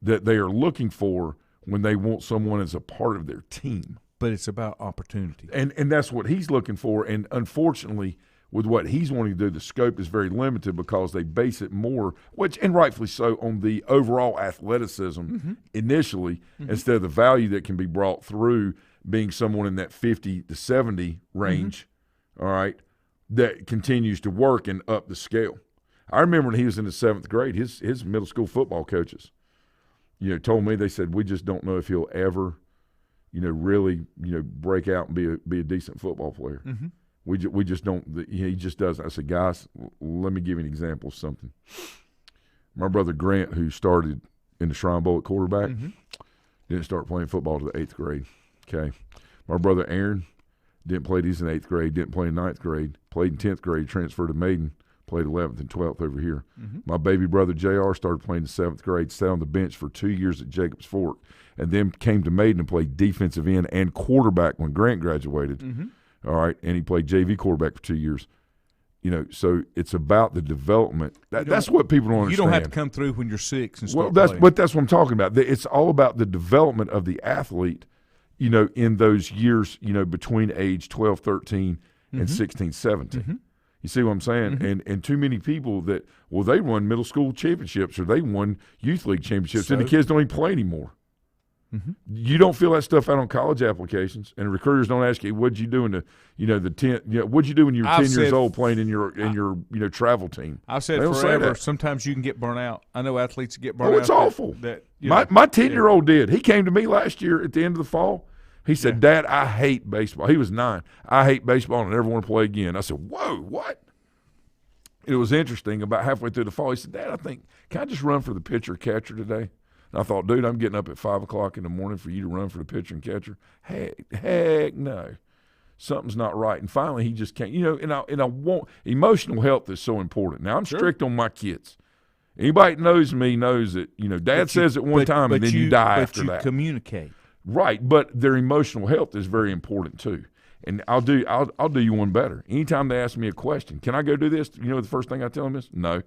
that they are looking for when they want someone as a part of their team. But it's about opportunity. And that's what he's looking for. And unfortunately, with what he's wanting to do, the scope is very limited because they base it more, and rightfully so, on the overall athleticism initially instead of the value that can be brought through being someone in that 50 to 70 range, all right, that continues to work and up the scale. I remember when he was in the 7th grade, his middle school football coaches, told me, they said, we just don't know if he'll ever – really, break out and be a decent football player. We just don't. He just doesn't. I said, guys, let me give you an example of something. My brother Grant, who started in the Shrine Bowl at quarterback, didn't start playing football to the 8th grade. Okay, my brother Aaron didn't play these in 8th grade, didn't play in 9th grade, played in 10th grade, transferred to Maiden, played 11th and 12th over here. My baby brother JR started playing in 7th grade, sat on the bench for 2 years at Jacobs Fork, and then came to Maiden and played defensive end and quarterback when Grant graduated. All right, and he played JV quarterback for 2 years. So it's about the development. That's what people don't understand. You don't have to come through when you're 6 and start playing. But that's what I'm talking about. It's all about the development of the athlete, in those years, between age 12, 13, and 16, 17. You see what I'm saying? And too many people that, they won middle school championships or they won youth league championships, and the kids don't even play anymore. You don't fill that stuff out on college applications, and recruiters don't ask you, what'd you do in what'd you do when you were 10 years old playing in your travel team? I've said forever, sometimes you can get burnt out. I know athletes get burnt out. Oh, it's awful. My 10-year-old did. He came to me last year at the end of the fall. He said, Dad, I hate baseball. He was 9. I hate baseball and I never want to play again. I said, whoa, what? It was interesting. About halfway through the fall, he said, Dad, can I just run for the pitcher catcher today? And I thought, dude, I'm getting up at 5 o'clock in the morning for you to run for the pitcher and catcher. Heck no. Something's not right. And finally, he just can't. And I want – emotional health is so important. Now, I'm strict on my kids. Anybody that knows me knows that, Dad says it one time and then you die after that. But you communicate. Right, but their emotional health is very important too. And I'll do you one better. Anytime they ask me a question, can I go do this? The first thing I tell them is no,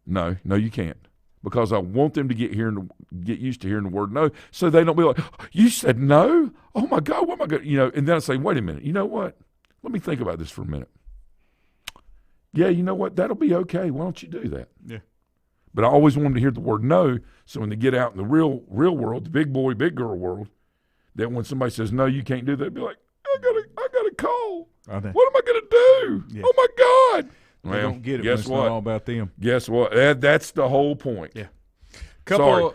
you can't. Because I want them to get used to hearing the word no, so they don't be like, you said no? Oh my God, what am I going to, and then I say, wait a minute, you know what? Let me think about this for a minute. Yeah, you know what? That'll be okay. Why don't you do that? Yeah. But I always want them to hear the word no, so when they get out in the real world, the big boy, big girl world, that when somebody says no, you can't do that, be like, I got a call. What am I going to do? Yeah. Oh my God! They don't get it. Guess when it's not all about them. Guess what? That's the whole point. Yeah.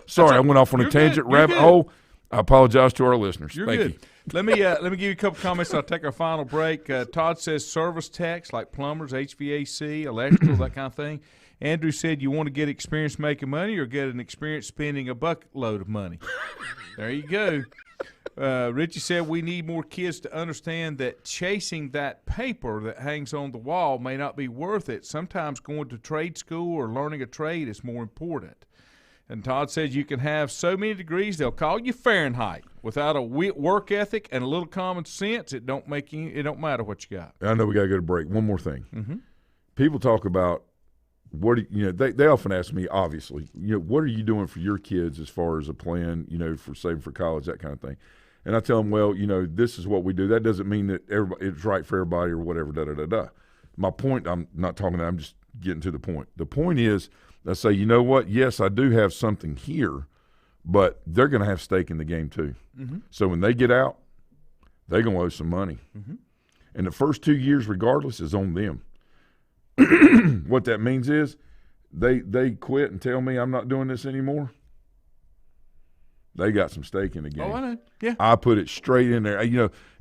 Sorry, I went off on a tangent rabbit hole. I apologize to our listeners. You're Thank good. you. Let me give you a couple comments. I'll take our final break. Todd says service techs like plumbers, HVAC, electrical, that kind of thing. Andrew said you want to get experience making money or get an experience spending a buckload of money. There you go. Richie said we need more kids to understand that chasing that paper that hangs on the wall may not be worth it. Sometimes going to trade school or learning a trade is more important. And Todd says you can have so many degrees they'll call you Fahrenheit. Without a work ethic and a little common sense, it don't matter what you got. I know we got to go to break. One more thing. Mm-hmm. People talk about they often ask me, obviously, what are you doing for your kids as far as a plan, for saving for college, that kind of thing. And I tell them, well, this is what we do. That doesn't mean that it's right for everybody or whatever, da-da-da-da. My point, I'm not talking that, I'm just getting to the point. The point is, I say, you know what, yes, I do have something here, but they're going to have stake in the game too. Mm-hmm. So when they get out, they're going to owe some money. Mm-hmm. And the first 2 years, regardless, is on them. What that means is they quit and tell me I'm not doing this anymore. They got some stake in the game. Oh, I know. Yeah. I put it straight in there.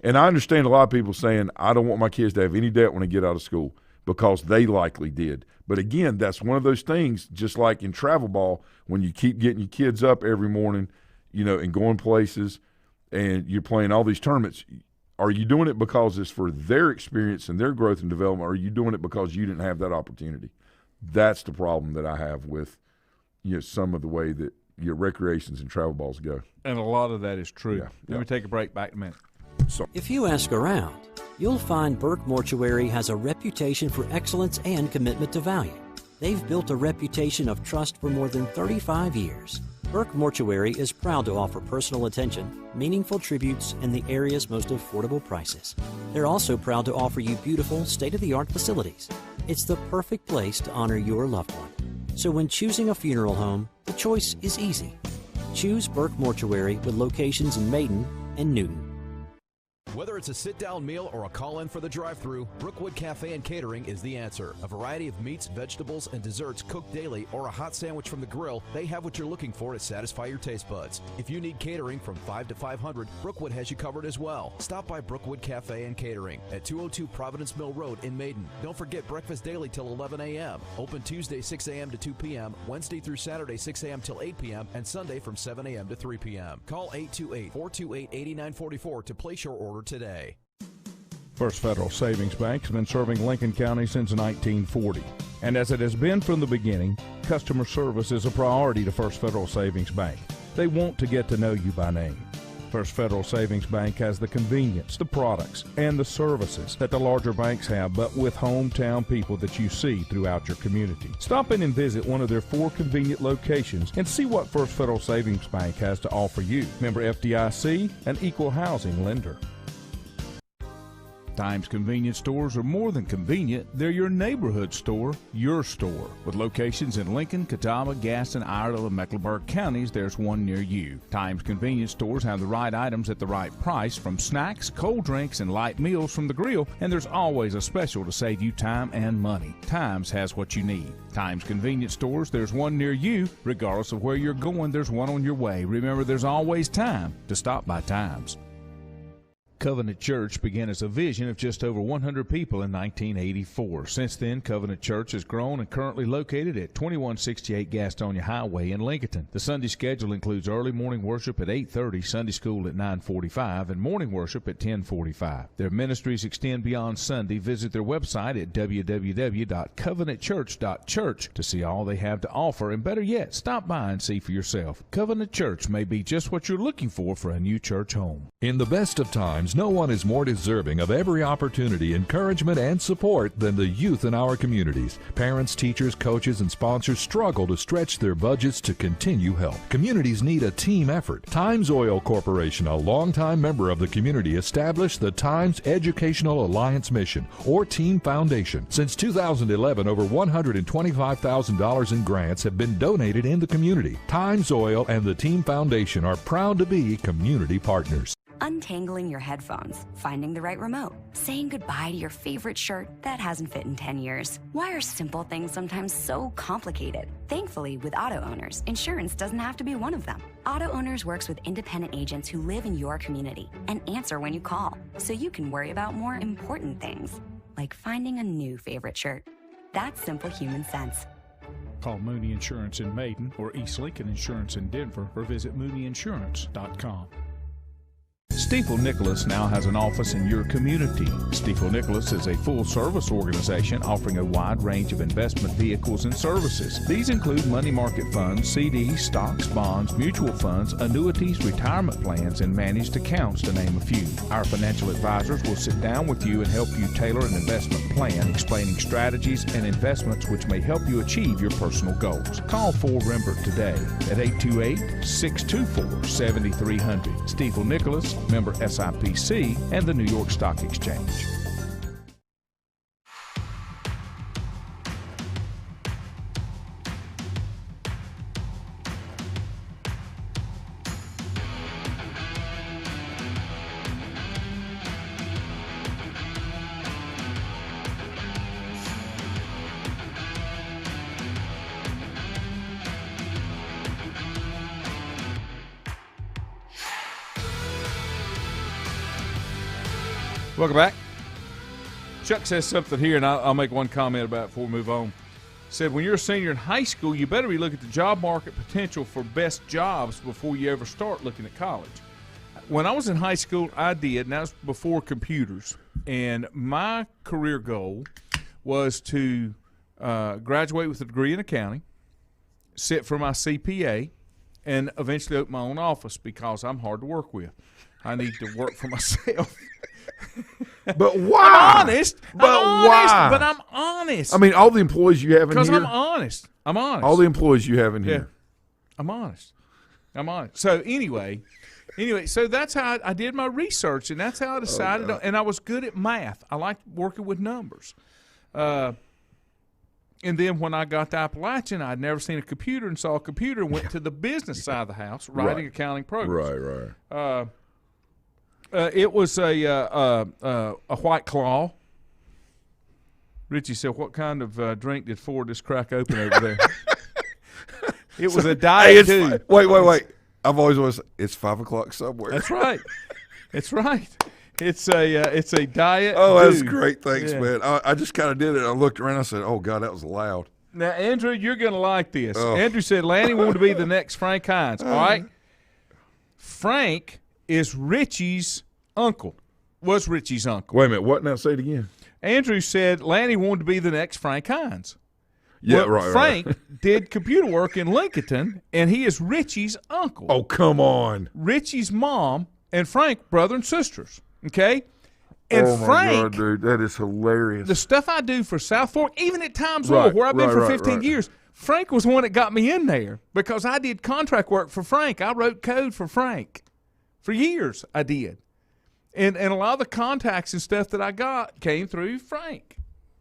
And I understand a lot of people saying, I don't want my kids to have any debt when they get out of school, because they likely did. But again, that's one of those things, just like in travel ball, when you keep getting your kids up every morning, and going places, and you're playing all these tournaments. Are you doing it because it's for their experience and their growth and development, or are you doing it because you didn't have that opportunity? That's the problem that I have with some of the way that your recreations and travel balls go. And a lot of that is true. Yeah. Let me take a break. Back in a minute. If you ask around, you'll find Burke Mortuary has a reputation for excellence and commitment to value. They've built a reputation of trust for more than 35 years. Burke Mortuary is proud to offer personal attention, meaningful tributes, and the area's most affordable prices. They're also proud to offer you beautiful, state-of-the-art facilities. It's the perfect place to honor your loved one. So when choosing a funeral home, the choice is easy. Choose Burke Mortuary with locations in Maiden and Newton. Whether it's a sit-down meal or a call-in for the drive-thru, Brookwood Cafe and Catering is the answer. A variety of meats, vegetables, and desserts cooked daily, or a hot sandwich from the grill, they have what you're looking for to satisfy your taste buds. If you need catering from 5 to 500, Brookwood has you covered as well. Stop by Brookwood Cafe and Catering at 202 Providence Mill Road in Maiden. Don't forget breakfast daily till 11 a.m. Open Tuesday 6 a.m. to 2 p.m., Wednesday through Saturday 6 a.m. till 8 p.m., and Sunday from 7 a.m. to 3 p.m. Call 828-428-8944 to place your order today. First Federal Savings Bank has been serving Lincoln County since 1940. And as it has been from the beginning, customer service is a priority to First Federal Savings Bank. They want to get to know you by name. First Federal Savings Bank has the convenience, the products, and the services that the larger banks have, but with hometown people that you see throughout your community. Stop in and visit one of their 4 convenient locations and see what First Federal Savings Bank has to offer you. Member FDIC, an equal housing lender. Times convenience stores are more than convenient. They're your neighborhood store, your store. With locations in Lincoln, Catawba, Gaston, Iredell, and Mecklenburg counties, there's one near you. Times convenience stores have the right items at the right price, from snacks, cold drinks, and light meals from the grill, and there's always a special to save you time and money. Times has what you need. Times convenience stores, there's one near you. Regardless of where you're going, there's one on your way. Remember, there's always time to stop by Times. Covenant Church began as a vision of just over 100 people in 1984. Since then, Covenant Church has grown and currently located at 2168 Gastonia Highway in Lincoln. The Sunday schedule includes early morning worship at 8:30, Sunday school at 9:45, and morning worship at 10:45. Their ministries extend beyond Sunday. Visit their website at www.covenantchurch.church to see all they have to offer, and better yet, stop by and see for yourself. Covenant Church may be just what you're looking for a new church home. In the best of times, no one is more deserving of every opportunity, encouragement, and support than the youth in our communities. Parents, teachers, coaches, and sponsors struggle to stretch their budgets to continue help. Communities need a team effort. Times Oil Corporation, a longtime member of the community, established the Times Educational Alliance Mission, or Team Foundation. Since 2011, over $125,000 in grants have been donated in the community. Times Oil and the Team Foundation are proud to be community partners. Untangling your headphones, finding the right remote, saying goodbye to your favorite shirt that hasn't fit in 10 years. Why are simple things sometimes so complicated? Thankfully, with auto owners, insurance doesn't have to be one of them. Auto Owners works with independent agents who live in your community and answer when you call, so you can worry about more important things, like finding a new favorite shirt. That's simple human sense. Call Mooney Insurance in Maiden or East Lincoln Insurance in Denver, or visit mooneyinsurance.com. Stifel Nicholas now has an office in your community. Stifel Nicholas is a full-service organization offering a wide range of investment vehicles and services. These include money market funds, CDs, stocks, bonds, mutual funds, annuities, retirement plans, and managed accounts, to name a few. Our financial advisors will sit down with you and help you tailor an investment plan, explaining strategies and investments which may help you achieve your personal goals. Call 4 Rembert today at 828-624-7300. Stifel Nicholas, member SIPC, and the New York Stock Exchange. Welcome back. Chuck says something here, and I'll make one comment about it before we move on. Said, when you're a senior in high school, you better be looking at the job market potential for best jobs before you ever start looking at college. When I was in high school, I did, and that was before computers. And my career goal was to graduate with a degree in accounting, sit for my CPA, and eventually open my own office, because I'm hard to work with. I need to work for myself. But why? I'm honest. Why? But I'm honest. I mean, all the employees you have in here. Because I'm honest. All the employees you have in here. I'm honest. So anyway, so that's how I did my research, and that's how I decided. And I was good at math. I liked working with numbers. And then when I got to Appalachian, I'd never seen a computer, and saw a computer and went to the business side of the house, writing accounting programs. Right. It was a White Claw. Richie said, "What kind of drink did Ford just crack open over there?" It was a Diet Dew. Wait. I've always was. It's 5 o'clock somewhere. That's right. It's a Diet. Oh, Dew. that's great. Thanks, man. I just kind of did it. I looked around. I said, "Oh God, that was loud." Now, Andrew, you're gonna like this. Andrew said Lanny wanted to be the next Frank Hines. All right, Frank is Richie's uncle. Was Richie's uncle. Wait a minute. What now? Say it again. Andrew said Lanny wanted to be the next Frank Hines. Yeah, well, Frank did computer work in Lincoln, and he is Richie's uncle. Oh, come on. Richie's mom and Frank, brother and sisters. Okay? And oh, my Frank, God, dude, that is hilarious. The stuff I do for South Fork, even at Times Oil, where I've been for 15 years, Frank was the one that got me in there, because I did contract work for Frank. I wrote code for Frank. For years, I did. And a lot of the contacts and stuff that I got came through Frank.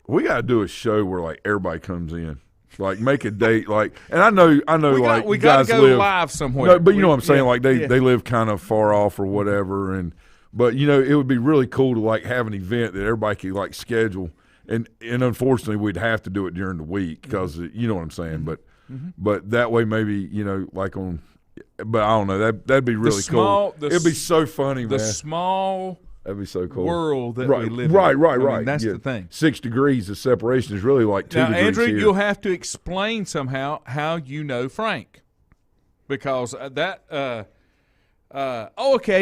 We got to do a show where, like, everybody comes in. Like, make a date. Like, and I know we got to go live somewhere. No, but you know what I'm saying? Like, they live kind of far off or whatever. But, you know, it would be really cool to, like, have an event that everybody could, like, schedule. And unfortunately, we'd have to do it during the week because, you know what I'm saying? But that way maybe, you know, like on – but I don't know. That'd be really cool. It'd be so funny, man. The small That'd be so cool. world that right, we live right, in. Right, I mean, right. that's yeah. the thing. 6 degrees of separation is really like 2 now, degrees Andrew, here. you'll have to explain somehow how you know Frank, because okay,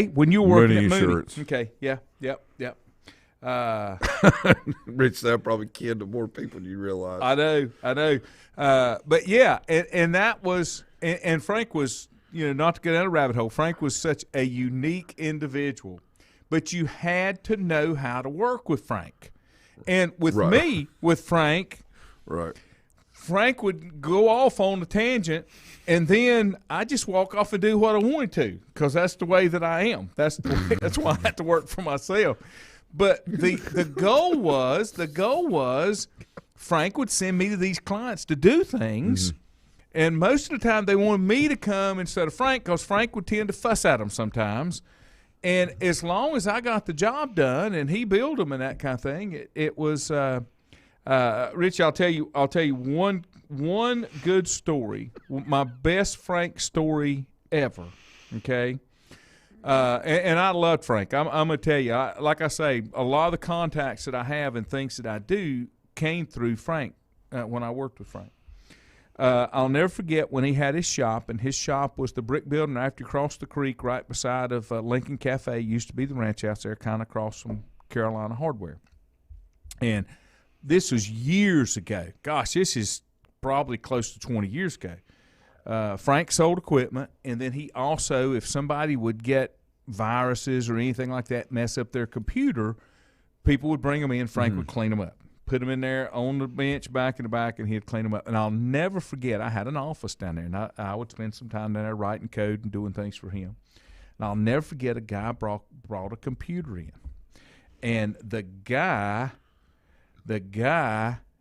when you were working Mooney at Mooney. Insurance. Okay, yep. Rich, that probably killed more people than you realize. I know. But yeah, and that was, and Frank was, not to go down a rabbit hole, Frank was such a unique individual. But you had to know how to work with Frank. And with me, with Frank, Frank would go off on a tangent, and then I just walk off and do what I wanted to, because that's the way that I am. That's why I have to work for myself. But the goal was Frank would send me to these clients to do things, and most of the time they wanted me to come instead of Frank, because Frank would tend to fuss at them sometimes. And as long as I got the job done and he billed them and that kind of thing, it was Rich. I'll tell you one good story, my best Frank story ever. Okay, and I loved Frank. I'm gonna tell you, like I say, a lot of the contacts that I have and things that I do came through Frank when I worked with Frank. I'll never forget when he had his shop, and his shop was the brick building after you cross the creek right beside of Lincoln Cafe. Used to be the ranch house there, kind of across from Carolina Hardware. And this was years ago. Gosh, this is probably close to 20 years ago. Frank sold equipment, and then he also, if somebody would get viruses or anything like that, mess up their computer, people would bring them in, Frank would clean them up. Put them in there on the bench back in the back, and he'd clean them up. And I'll never forget, I had an office down there, and I would spend some time down there writing code and doing things for him. And I'll never forget, a guy brought a computer in. And the guy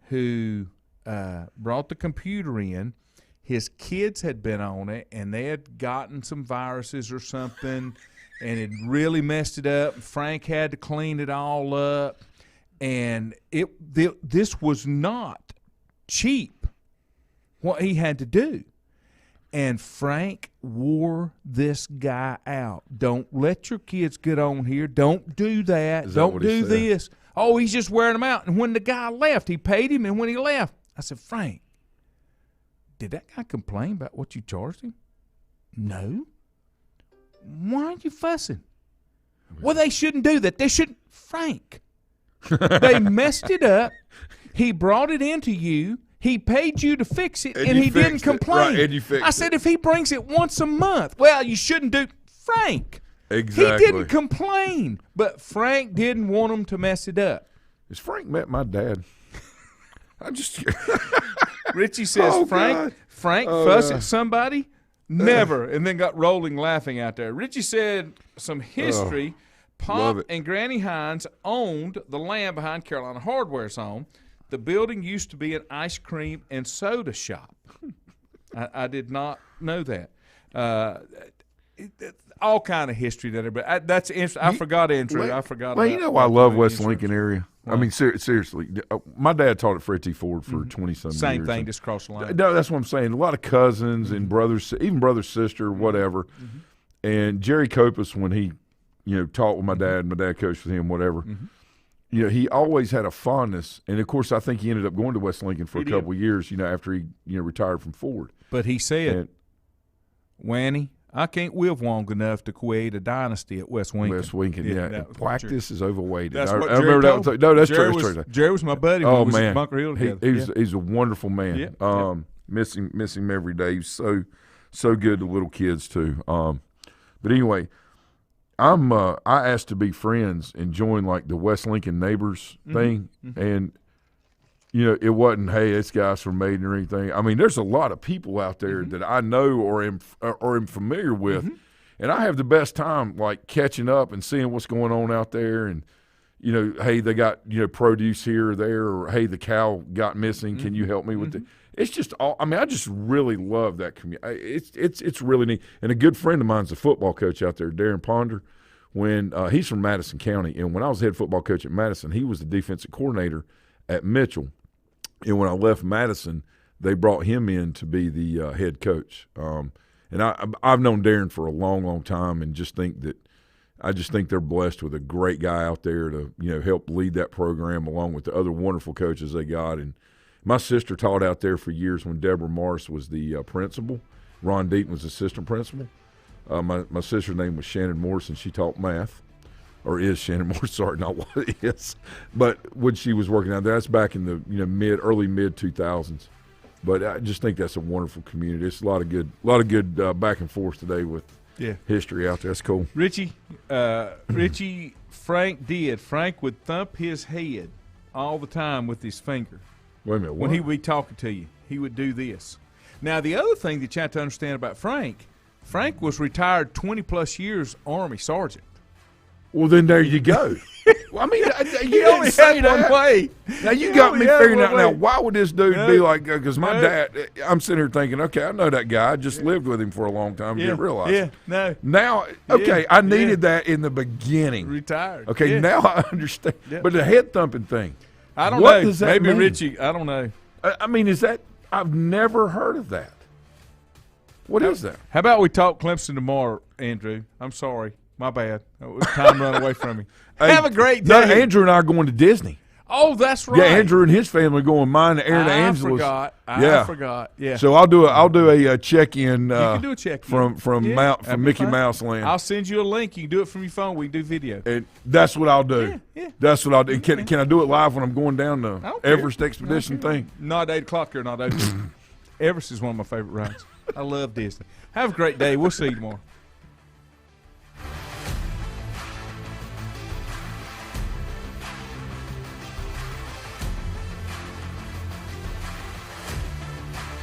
who brought the computer in, his kids had been on it, and they had gotten some viruses or something, and it really messed it up. Frank had to clean it all up. And this was not cheap, what he had to do. And Frank wore this guy out. Don't let your kids get on here. Don't do that. Don't do this. Oh, he's just wearing them out. And when the guy left, he paid him. And when he left, I said, Frank, did that guy complain about what you charged him? No. Why aren't you fussing? Well, they shouldn't do that. They shouldn't. Frank. They messed it up. He brought it into you. He paid you to fix it, and he didn't complain. Right, and you fixed I said, if he brings it once a month, well, you shouldn't do. Frank. Exactly. He didn't complain, but Frank didn't want him to mess it up. Has Frank met my dad? I just Richie says, Frank fussed at somebody? Never. And then got rolling laughing out there. Richie said some history. Pop and Granny Hines owned the land behind Carolina Hardware's home. The building used to be an ice cream and soda shop. I did not know that. All kind of history there, but that's interesting. I forgot Andrew. I forgot. Well, you know, I love West Lincoln area. I mean, seriously, my dad taught at Fred T. Ford for 20-some years. Same thing, just across the line. No, that's what I'm saying. A lot of cousins and brothers, even brother, sister, whatever. And Jerry Copus, when he taught with my dad, and my dad coached with him, whatever. He always had a fondness, and of course, I think he ended up going to West Lincoln for a couple of years. After he retired from Ford. But he said, "Wanny, I can't live long enough to create a dynasty at West Lincoln." West Lincoln, yeah. Practice is overweighted. That's what I remember Jerry that. No, that's Jerry true. Jerry was my buddy. Oh, when we was man, at Bunker Hill together. He's a wonderful man. Miss him every day. He's so good to little kids too. But anyway. I asked to be friends and join like the West Lincoln Neighbors thing, and it wasn't, hey, this guy's from Maiden or anything. I mean, there's a lot of people out there that I know or am familiar with, and I have the best time like catching up and seeing what's going on out there, and hey, they got produce here or there, or hey, the cow got missing. Can you help me with it? It's just all. I mean, I just really love that community. It's really neat. And a good friend of mine's a football coach out there, Darren Ponder. When he's from Madison County, and when I was head football coach at Madison, he was the defensive coordinator at Mitchell. And when I left Madison, they brought him in to be the head coach. And I've known Darren for a long, long time, and just think that I just think they're blessed with a great guy out there to, help lead that program along with the other wonderful coaches they got. And my sister taught out there for years when Deborah Morris was the principal. Ron Deaton was assistant principal. My sister's name was Shannon Morris, and she taught math. Or is Shannon Morris, sorry, not what it is. But when she was working out there, that's back in the early mid 2000s. But I just think that's a wonderful community. It's a lot of good back and forth today with history out there. That's cool. Richie, Frank would thump his head all the time with his finger. Wait a minute. What? When he would be talking to you, he would do this. Now, the other thing that you have to understand about Frank was retired 20-plus years Army sergeant. Well, then there you go. Well, I mean, you only say had one way. Now, you got me figuring out now, why would this dude be like, because my dad, I'm sitting here thinking, okay, I know that guy. I just lived with him for a long time. Didn't realize. Yeah, no. Now, okay, I needed that in the beginning. Retired. Okay, now I understand. Yeah. But the head thumping thing. I don't know. What does that Maybe mean? Richie, I don't know. I mean, is that, I've never heard of that. What is that? How about we talk Clemson tomorrow, Andrew? I'm sorry. My bad. Time run away from me. Hey, have a great day. No, Andrew and I are going to Disney. Oh, that's right. Yeah, Andrew and his family are going mine to Aaron Angeles. I forgot. Yeah. So I'll do a check-in. You can do a check-in from Mickey Mouse Land. I'll send you a link. You can do it from your phone. We can do video. And that's what I'll do. Yeah. That's what I'll do. Can I do it live when I'm going down the Everest Expedition thing? Not 8 o'clock or not open. Everest is one of my favorite rides. I love Disney. Have a great day. We'll see you tomorrow.